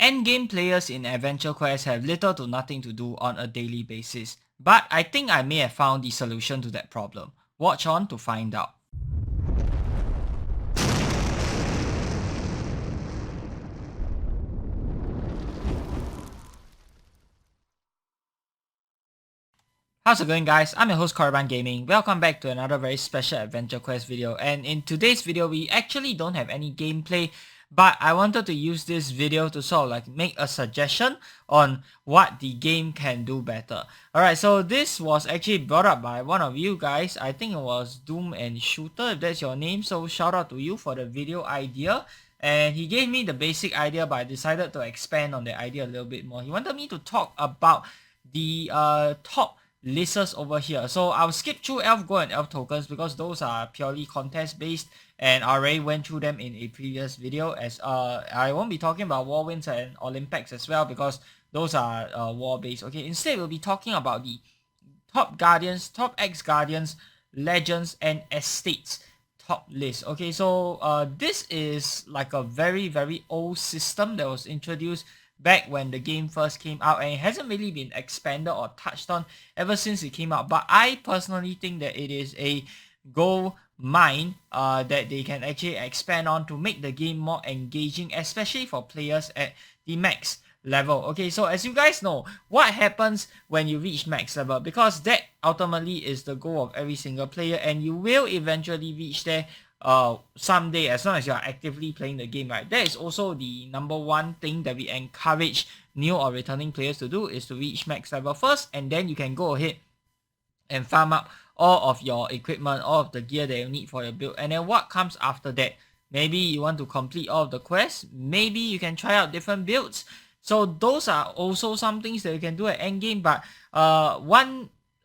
Endgame players in Adventure Quest have little to nothing to do on a daily basis, but I think I may have found the solution to that problem. Watch on to find out. How's it going, guys? I'm your host Korriban Gaming. Welcome back to another very special Adventure Quest video, and in today's video we actually don't have any gameplay, but I wanted to use this video to sort of like make a suggestion on what the game can do better. Alright, so this was actually brought up by one of you guys. I think it was Doom and Shooter, if that's your name, so shout out to you for the video idea. And he gave me the basic idea, but I decided to expand on the idea a little bit more. He wanted me to talk about the top lists over here. So I'll skip through Elf Gold and Elf tokens because those are purely contest based, and I already went through them in a previous video, as I won't be talking about War Winds and Olympics as well because those are war based. Okay, instead we'll be talking about the top Guardians, top X Guardians, Legends and Estates top list. Okay, so this is like a very old system that was introduced back when the game first came out, and it hasn't really been expanded or touched on ever since it came out. But I personally think that it is a gold mine that they can actually expand on to make the game more engaging, especially for players at the max level. Okay, so as you guys know, what happens when you reach max level, because that ultimately is the goal of every single player, and you will eventually reach there someday as long as you are actively playing the game, right? That is also the number one thing that we encourage new or returning players to do, is to reach max level first, and then you can go ahead and farm up all of your equipment, all of the gear that you need for your build. And then what comes after that? Maybe you want to complete all of the quests, maybe you can try out different builds. So those are also some things that you can do at endgame. But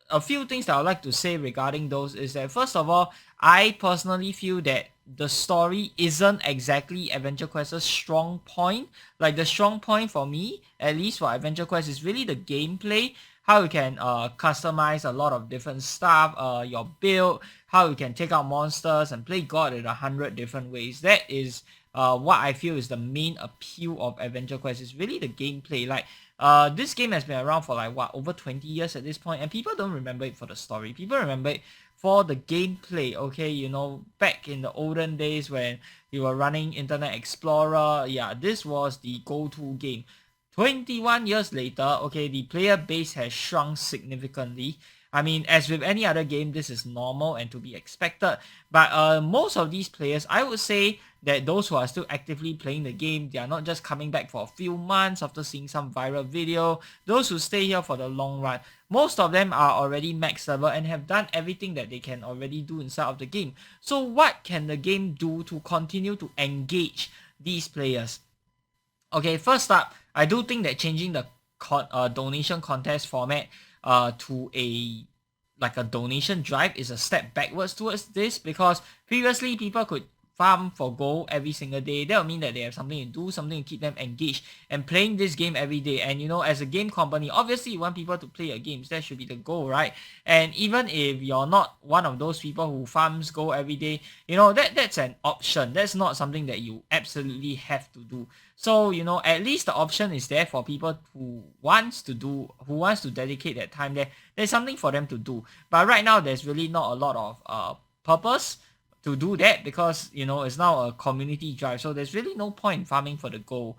a few things that I would like to say regarding those is that, first of all, I personally feel that the story isn't exactly Adventure Quest's strong point. Like, the strong point for me, at least for Adventure Quest, is really the gameplay. How you can customize a lot of different stuff, your build, how you can take out monsters and play God in 100 different ways. That is what I feel is the main appeal of Adventure Quest, is really the gameplay. Like, this game has been around for like what, over 20 years at this point, and people don't remember it for the story. People remember it for the gameplay. Okay, you know, back in the olden days when you were running Internet Explorer, yeah, this was the go-to game. 21 years later, okay, the player base has shrunk significantly. I mean, as with any other game, this is normal and to be expected. But most of these players, I would say that those who are still actively playing the game, they are not just coming back for a few months after seeing some viral video. Those who stay here for the long run, most of them are already max level and have done everything that they can already do inside of the game. So what can the game do to continue to engage these players? Okay, first up, I do think that changing the donation contest format to a donation drive is a step backwards towards this, because previously people could farm for gold every single day. That would mean that they have something to do, something to keep them engaged and playing this game every day. And you know, as a game company, obviously you want people to play your games. That should be the goal, right? And even if you're not one of those people who farms gold every day, you know, that's an option. That's not something that you absolutely have to do. So, you know, at least the option is there for people who wants to dedicate that time there. There's something for them to do. But right now, there's really not a lot of purpose to do that, because, you know, it's now a community drive. So there's really no point in farming for the goal,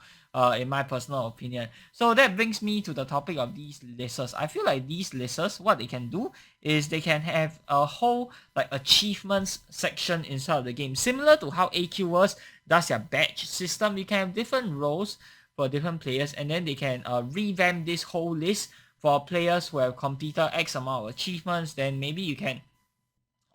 in my personal opinion. So that brings me to the topic of these lists. I feel like these lists, what they can do is they can have a whole like achievements section inside of the game, similar to how AQW does their badge system. You can have different roles for different players, and then they can revamp this whole list for players who have completed X amount of achievements. Then maybe you can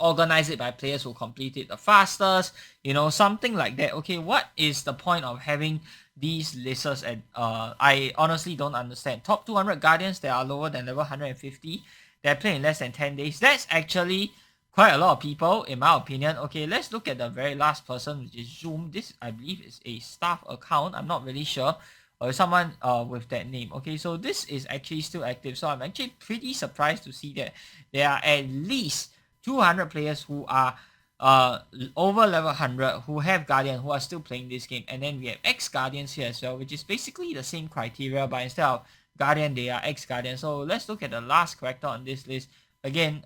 organize it by players who complete it the fastest, you know, something like that. Okay, what is the point of having these lists? And I honestly don't understand. Top 200 Guardians that are lower than level 150, they're playing in less than 10 days. That's actually quite a lot of people, in my opinion. Okay, let's look at the very last person, which is Zoom. This, I believe, is a staff account. I'm not really sure, or someone with that name. Okay, so this is actually still active. So I'm actually pretty surprised to see that there are at least 200 players who are over level 100 who have Guardian who are still playing this game, and then we have ex-Guardians here as well, which is basically the same criteria, but instead of Guardian they are ex-Guardian. So let's look at the last character on this list. Again,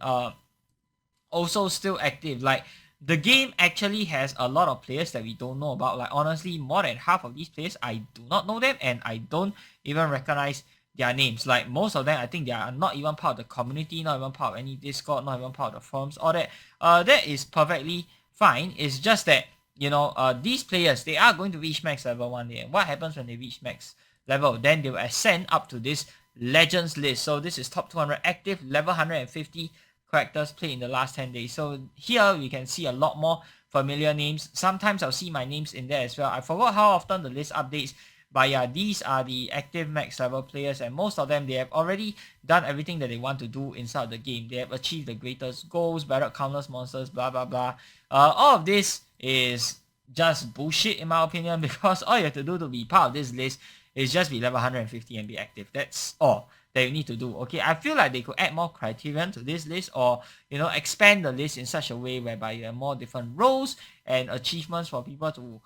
also still active. Like, the game actually has a lot of players that we don't know about. Like, honestly, more than half of these players, I do not know them, and I don't even recognize their names. Like, most of them, I think they are not even part of the community, not even part of any Discord, not even part of the forums, all that. That is perfectly fine. It's just that, you know, these players, they are going to reach max level one day. And what happens when they reach max level? Then they will ascend up to this legends list. So this is top 200 active, level 150 characters played in the last 10 days. So here we can see a lot more familiar names. Sometimes I'll see my names in there as well. I forgot how often the list updates, but yeah, these are the active max level players, and most of them, they have already done everything that they want to do inside the game. They have achieved the greatest goals, battled countless monsters, blah blah blah. All of this is just bullshit in my opinion, because all you have to do to be part of this list is just be level 150 and be active. That's all that you need to do. Okay, I feel like they could add more criterion to this list, or, you know, expand the list in such a way whereby you have more different roles and achievements for people to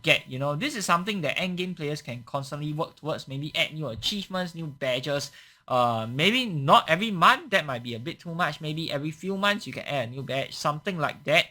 get. You know, this is something that endgame players can constantly work towards. Maybe add new achievements, new badges. Maybe not every month, that might be a bit too much. Maybe every few months you can add a new badge, something like that.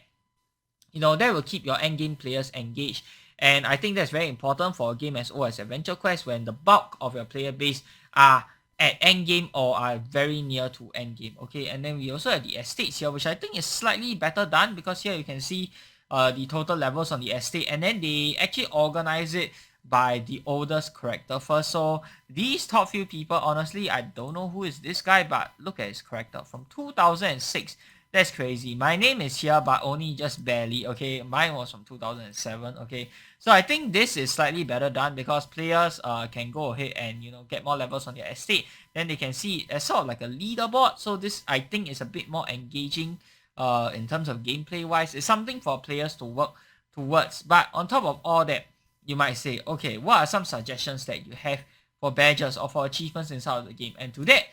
You know, that will keep your endgame players engaged. And I think that's very important for a game as old as Adventure Quest, when the bulk of your player base are at endgame or are very near to endgame. Okay, and then we also have the estates here, which I think is slightly better done, because here you can see the total levels on the estate, and then they actually organize it by the oldest character first. So these top few people, honestly, I don't know who is this guy, but look at his character from 2006. That's crazy. My name is here, but only just barely. Okay, mine was from 2007. Okay, so I think this is slightly better done, because players can go ahead and, you know, get more levels on their estate. Then they can see it as sort of like a leaderboard. So this, I think, is a bit more engaging in terms of gameplay wise. It's something for players to work towards. But on top of all that, you might say, okay, what are some suggestions that you have for badges or for achievements inside of the game? And to that,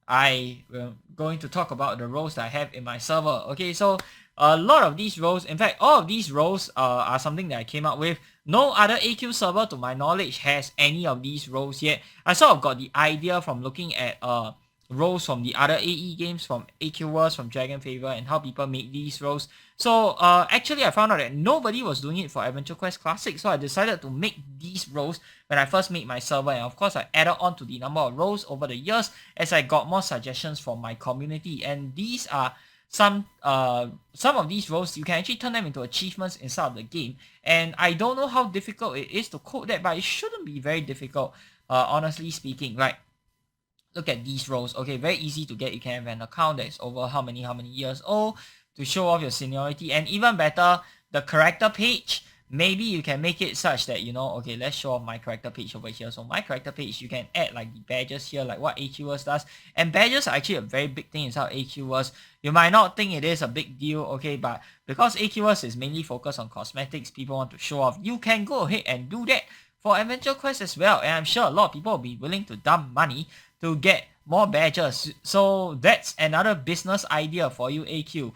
I am going to talk about the roles that I have in my server. Okay, so a lot of these roles, in fact, all of these roles are something that I came up with. No other AQ server, to my knowledge, has any of these roles yet. I sort of got the idea from looking at roles from the other AE games, from AQWers, from Dragon Favor, and how people make these roles. So actually I found out that nobody was doing it for Adventure Quest Classic, so I decided to make these roles when I first made my server, and of course I added on to the number of roles over the years as I got more suggestions from my community. And these are some of these roles, you can actually turn them into achievements inside of the game, and I don't know how difficult it is to code that, but it shouldn't be very difficult, honestly speaking. Right, look at these roles. Okay, very easy to get. You can have an account that's over how many years old to show off your seniority, and even better, the character page. Maybe you can make it such that, you know, okay, let's show off my character page over here. So my character page, you can add like the badges here, like what AQWers does. And badges are actually a very big thing inside AQWers. You might not think it is a big deal, okay, but because AQWers is mainly focused on cosmetics, people want to show off, you can go ahead and do that for Adventure Quest as well. And I'm sure a lot of people will be willing to dump money to get more badges. So that's another business idea for you, AQ.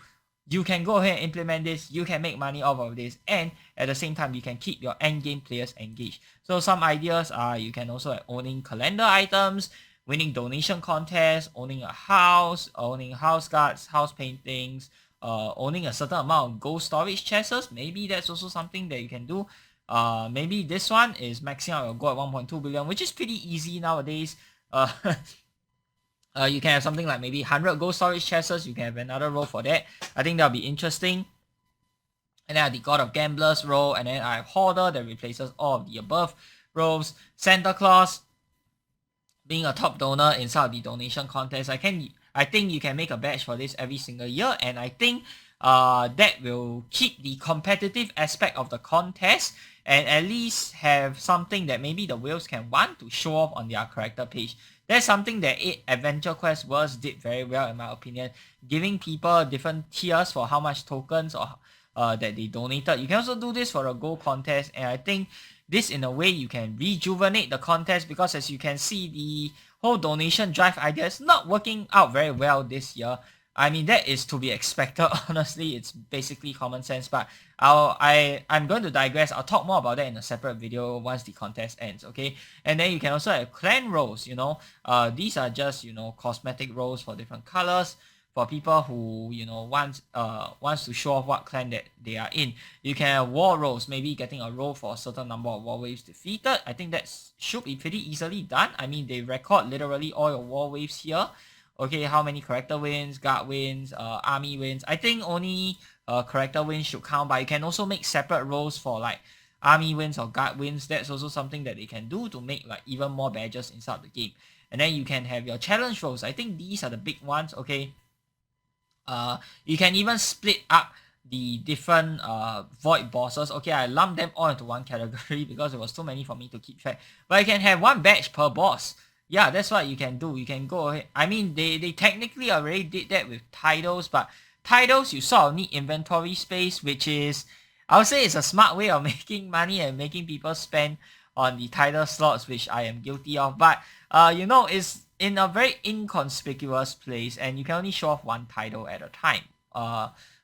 You can go ahead and implement this, you can make money off of this, and at the same time you can keep your endgame players engaged. So some ideas are, you can also have owning calendar items, winning donation contests, owning a house, owning house guards, house paintings, owning a certain amount of gold storage chests. Maybe that's also something that you can do. Maybe this one is maxing out your gold at 1.2 billion, which is pretty easy nowadays. You can have something like maybe 100 gold storage chests. You can have another role for that. I think that'll be interesting. And then I have the God of Gamblers role, and then I have Hoarder that replaces all of the above roles. Santa Claus, being a top donor inside of the donation contest. I think you can make a badge for this every single year, and I think that will keep the competitive aspect of the contest, and at least have something that maybe the whales can want to show off on their character page. That's something that Adventure Quest Worlds did very well, in my opinion, giving people different tiers for how much tokens or that they donated. You can also do this for a gold contest, and I think this, in a way, you can rejuvenate the contest, because as you can see, the whole donation drive idea is not working out very well this year. I mean, that is to be expected. Honestly, it's basically common sense, but I'm going to digress. I'll talk more about that in a separate video once the contest ends, okay? And then you can also have clan roles, you know. These are just, you know, cosmetic roles for different colors for people who, you know, wants to show off what clan that they are in. You can have war roles, maybe getting a role for a certain number of war waves defeated. I think that should be pretty easily done. I mean, they record literally all your war waves here. Okay, how many character wins, guard wins, army wins. I think only character wins should count, but you can also make separate roles for like army wins or guard wins. That's also something that they can do to make like even more badges inside the game. And then you can have your challenge roles. I think these are the big ones, okay? You can even split up the different void bosses. Okay, I lumped them all into one category because it was too many for me to keep track. But you can have one badge per boss. Yeah, that's what you can do. You can go ahead. I mean, they technically already did that with titles, but titles you sort of need inventory space, which is, I would say, it's a smart way of making money and making people spend on the title slots, which I am guilty of. But you know, it's in a very inconspicuous place, and you can only show off one title at a time.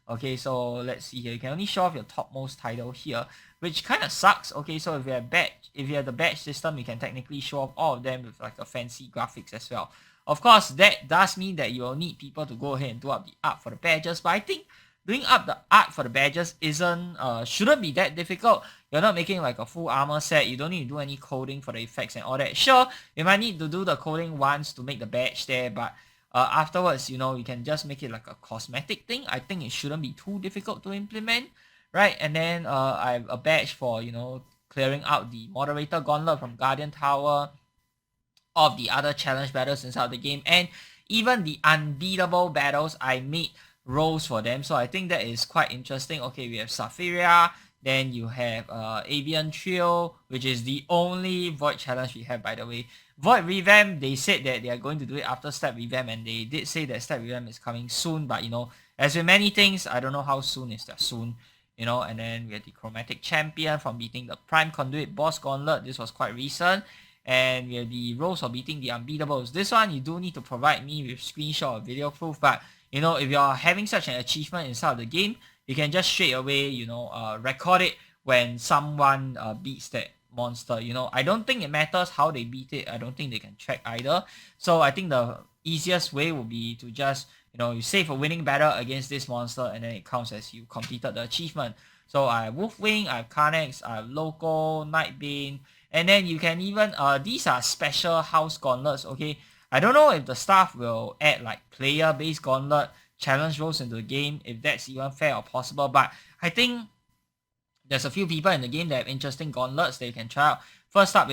Okay, so let's see here. You can only show off your topmost title here, which kind of sucks. Okay, so if you have the badge system, you can technically show off all of them with like a fancy graphics as well. Of course, that does mean that you will need people to go ahead and do up the art for the badges, but I think doing up the art for the badges shouldn't be that difficult. You're not making like a full armor set. You don't need to do any coding for the effects and all that. Sure, you might need to do the coding once to make the badge there, but afterwards, you know, you can just make it like a cosmetic thing. I think it shouldn't be too difficult to implement, right? And then I have a badge for, you know, clearing out the moderator gauntlet from Guardian Tower, of the other challenge battles inside the game, and even the unbeatable battles, I made roles for them. So I think that is quite interesting. Okay, we have Sapphira, then you have Avian Trio, which is the only Void challenge we have, by the way. Void Revamp, they said that they are going to do it after Step Revamp, and they did say that Step Revamp is coming soon, but you know, as with many things, I don't know how soon is that soon, you know. And then we have the Chromatic Champion from beating the Prime Conduit Boss Gauntlet. This was quite recent. And we have the roles of beating the unbeatables. This one, you do need to provide me with screenshot or video proof, but you know, if you're having such an achievement inside of the game, you can just straight away, you know, record it when someone beats that monster. You know, I don't think it matters how they beat it. I don't think they can track either. So I think the easiest way would be to just, you know, you save a winning battle against this monster, and then it counts as you completed the achievement. So I have Wolfwing, I have Carnex, I have Loco, Nightbane, and then you can even, these are special house gauntlets, okay? I don't know if the staff will add like player-based gauntlet challenge roles into the game, if that's even fair or possible, but I think there's a few people in the game that have interesting gauntlets that you can try out. First up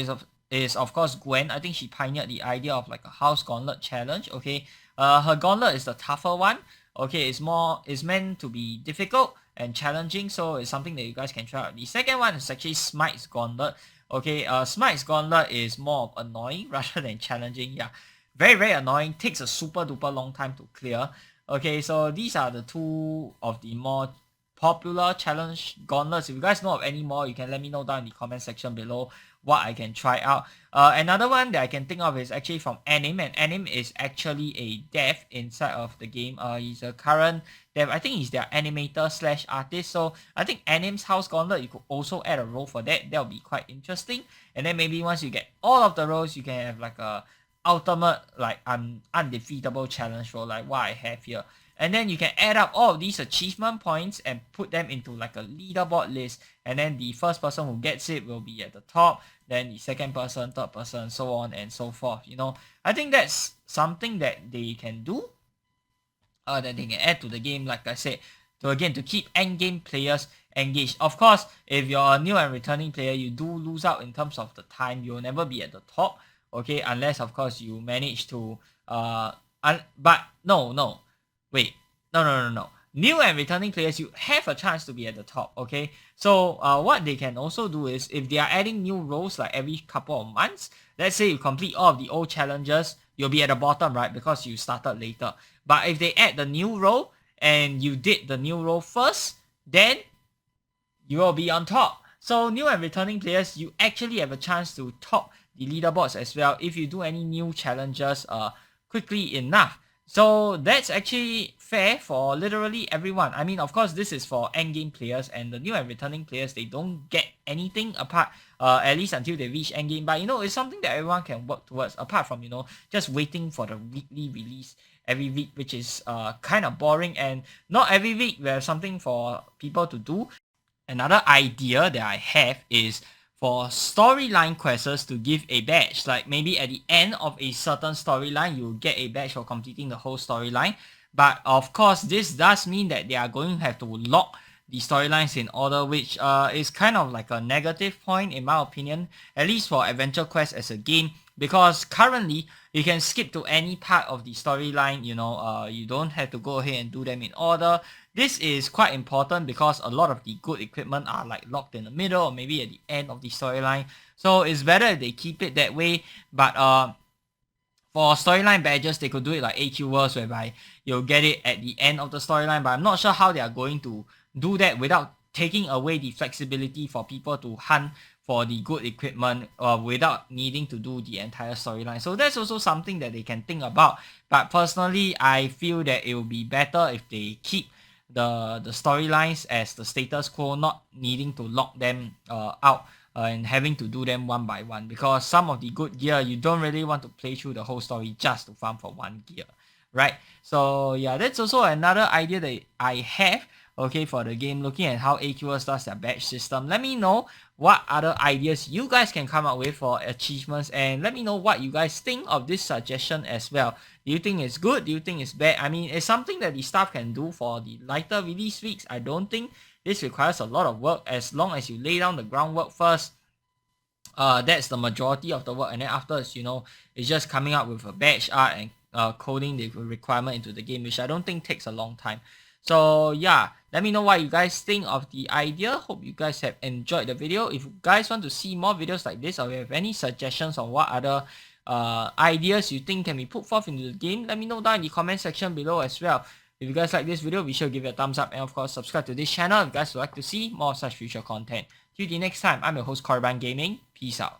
is of course Gwen. I think she pioneered the idea of like a house gauntlet challenge, okay? Her gauntlet is the tougher one, okay? It's meant to be difficult and challenging, so it's something that you guys can try out. The second one is actually Smite's gauntlet. Okay, Smite's gauntlet is more of annoying rather than challenging. Yeah, very, very annoying. Takes a super duper long time to clear. Okay, so these are the two of the more popular challenge gauntlets. If you guys know of any more, you can let me know down in the comment section below what I can try out. Another one that I can think of is actually from Anim, and Anim is actually a dev inside of the game. He's a current dev. I think he's their animator slash artist. So I think Anim's house gauntlet, you could also add a role for that. That'll be quite interesting. And then maybe once you get all of the roles, you can have like a ultimate like undefeatable challenge role like what I have here. And then you can add up all of these achievement points and put them into like a leaderboard list. And then the first person who gets it will be at the top. Then the second person, third person, so on and so forth. You know, I think that's something that they can do. That they can add to the game, like I said, to keep endgame players engaged. Of course, if you're a new and returning player, you do lose out in terms of the time. You'll never be at the top. Okay, unless of course you manage to Wait, no. New and returning players, you have a chance to be at the top, okay? So what they can also do is, if they are adding new roles like every couple of months, let's say you complete all of the old challenges, you'll be at the bottom, right? Because you started later. But if they add the new role and you did the new role first, then you will be on top. So new and returning players, you actually have a chance to top the leaderboards as well if you do any new challenges quickly enough. So that's actually fair for literally everyone. I mean, of course, this is for endgame players, and the new and returning players, they don't get anything apart, at least until they reach endgame. But it's something that everyone can work towards, apart from just waiting for the weekly release every week, which is kind of boring. And not every week we have something for people to do. Another idea that I have is for storyline quests to give a badge. Like maybe at the end of a certain storyline, you get a badge for completing the whole storyline. But of course, this does mean that they are going to have to lock the storylines in order, which is kind of like a negative point in my opinion, at least for Adventure Quest as a game, because currently you can skip to any part of the storyline. You don't have to go ahead and do them in order. This is quite important because a lot of the good equipment are like locked in the middle or maybe at the end of the storyline. So it's better if they keep it that way. But for storyline badges, they could do it like AQWs, whereby you'll get it at the end of the storyline. But I'm not sure how they are going to do that without taking away the flexibility for people to hunt for the good equipment without needing to do the entire storyline. So that's also something that they can think about. But personally, I feel that it will be better if they keep the storylines as the status quo, not needing to lock them out and having to do them one by one, because some of the good gear, you don't really want to play through the whole story just to farm for one gear, right? So yeah, that's also another idea that I have, okay, for the game, looking at how AQS does their badge system. Let me know what other ideas you guys can come up with for achievements, and let me know what you guys think of this suggestion as well. Do you think it's good? Do you think it's bad? I mean, it's something that the staff can do for the lighter release weeks. I don't think this requires a lot of work, as long as you lay down the groundwork first. That's the majority of the work, and then afterwards, it's just coming up with a badge art and coding the requirement into the game, which I don't think takes a long time. So yeah, let me know what you guys think of the idea. Hope you guys have enjoyed the video. If you guys want to see more videos like this, or you have any suggestions on what other ideas you think can be put forth into the game, let me know down in the comment section below as well. If you guys like this video, be sure to give it a thumbs up, and of course subscribe to this channel if you guys would like to see more such future content. Till the next time, I'm your host Korban Gaming. Peace out.